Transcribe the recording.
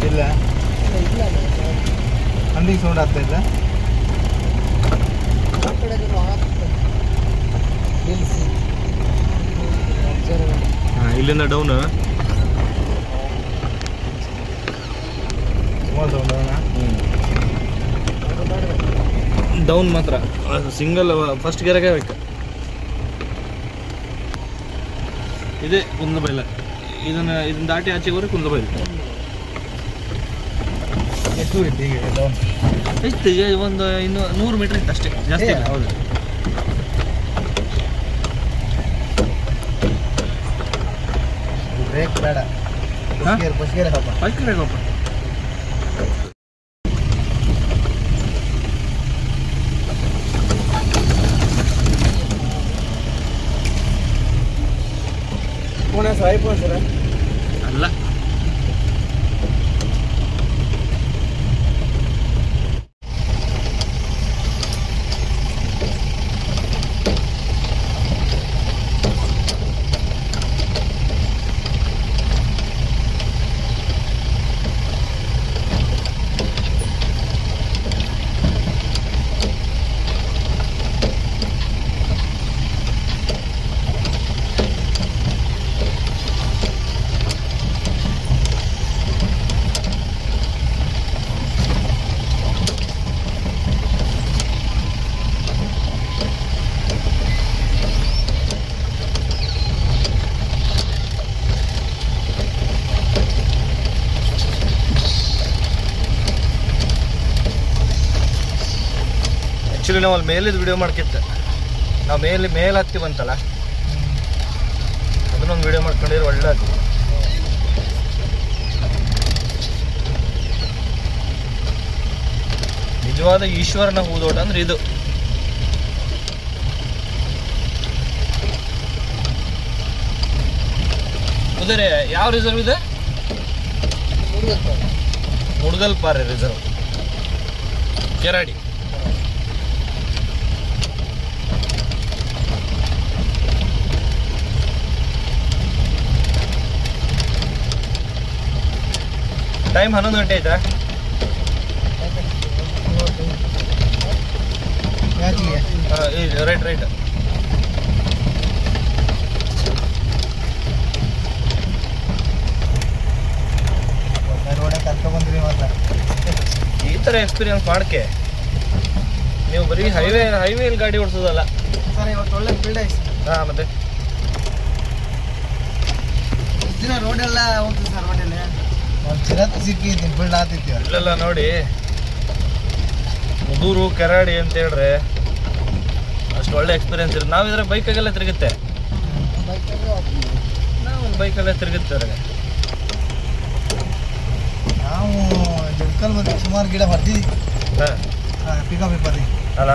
ಇಲ್ಲ ಹಂದಿಗೆ ಸೌಂಡ್ ಆಗ್ತಾ ಇಲ್ಲ. ಇಲ್ಲಿಂದ ಡೌನ್ ಸ್ಮಾಲ್ ಸೌಂಡ್ ಡೌನ್ ಮಾತ್ರ ಸಿಂಗಲ್ ಫಸ್ಟ್ ಗಿಯರ್ಗೆ ಬೇಕು. ಇದೇ ಕುಂದಬೈಲ, ಇದನ್ನ ದಾಟಿ ಆಚೆಗೆ ಹೋದ್ರೆ ಕುಂದಬೈಲ. ಎಷ್ಟು ಇತ್ತು ಈಗ ಡೌನ್? ಎಷ್ಟು ಒಂದು 100 ಮೀಟರ್ ಇತ್ತು ಅಷ್ಟೇ, ಜಾಸ್ತಿ ಇಲ್ಲ. ಹೌದು, ಬ್ರೇಕ್ ಬೇಡ, ಫಸ್ಟ್ ಗೇರ್ ಹಾಪ. ಫಸ್ಟ್ ಗಿಯರ್ಗೆ ಹೋಪ. ಐಫೋನ್ ಸರ್ ಅಲ್ಲ, ಆ್ಯಕ್ಚುಲಿ ನಾವು ಅಲ್ಲಿ ಮೇಲಿದ್ದು ವಿಡಿಯೋ ಮಾಡ್ಕಿತ್ತು. ನಾವು ಮೇಲೆ ಹತ್ತಿ ಬಂತಲ್ಲ, ಅದನ್ನೊಂದು ವಿಡಿಯೋ ಮಾಡ್ಕೊಂಡಿದ್ರೆ ಒಳ್ಳೆದು. ನಿಜವಾದ ಈಶ್ವರನ ಹೂದೋಟ ಅಂದ್ರೆ ಇದು. ಉದರೇ ಯಾವ ರಿಸರ್ವ್ ಇದೆ? ಮುಡ್ಗಲ್ಪಾರೆ ರಿಸರ್ವ್, ಕೆರಾಡಿ. ಟೈಮ್ 11 ಗಂಟೆ ಆಯ್ತಾ? ರೈಟ್. ಈ ಥರ ಎಕ್ಸ್ಪೀರಿಯನ್ಸ್ ಮಾಡಕ್ಕೆ ನೀವು ಬರೀ ಹೈವೇಲಿ ಗಾಡಿ ಓಡಿಸೋದಲ್ಲ ಸರ್. ಇವತ್ತು ಒಳ್ಳೆ ಫೀಲ್ಡ್ ಐತೆ. ಹಾಂ, ಮತ್ತೆ ದಿನ ರೋಡೆಲ್ಲ ಹೋಗ್ತೀವಿ ಸರ್. ರೋಡಲ್ಲಿ ಒಂದು ಚಿರತೆ ಸಿಕ್ಕಿದ್ದೀನಿ, ಫೀಲ್ಡ್ ಆಗ್ತಿದ್ದೀವಿ. ಇಲ್ಲೆಲ್ಲ ನೋಡಿ, ಮುದೂರು ಕೆರಾಡಿ ಅಂತ ಹೇಳ್ರೆ ಅಷ್ಟು ಒಳ್ಳೆ ಎಕ್ಸ್ಪೀರಿಯನ್ಸ್ ಇರುತ್ತೆ. ನಾವು ಇದ್ರೆ ಬೈಕಾಗೆಲ್ಲ ತಿರುಗುತ್ತೆ, ನಾವು ಬೈಕಲ್ಲೇ ತಿರುಗುತ್ತೆ. ನಾವು ಜಡ್ಕಲ್ ಬಂದು ಸುಮಾರು ಗಿಡ ಹೊಡೆದಿದ್ದೀವಿ. ಹಾಂ, ಪಿಕಪ್ ಅಲ್ಲ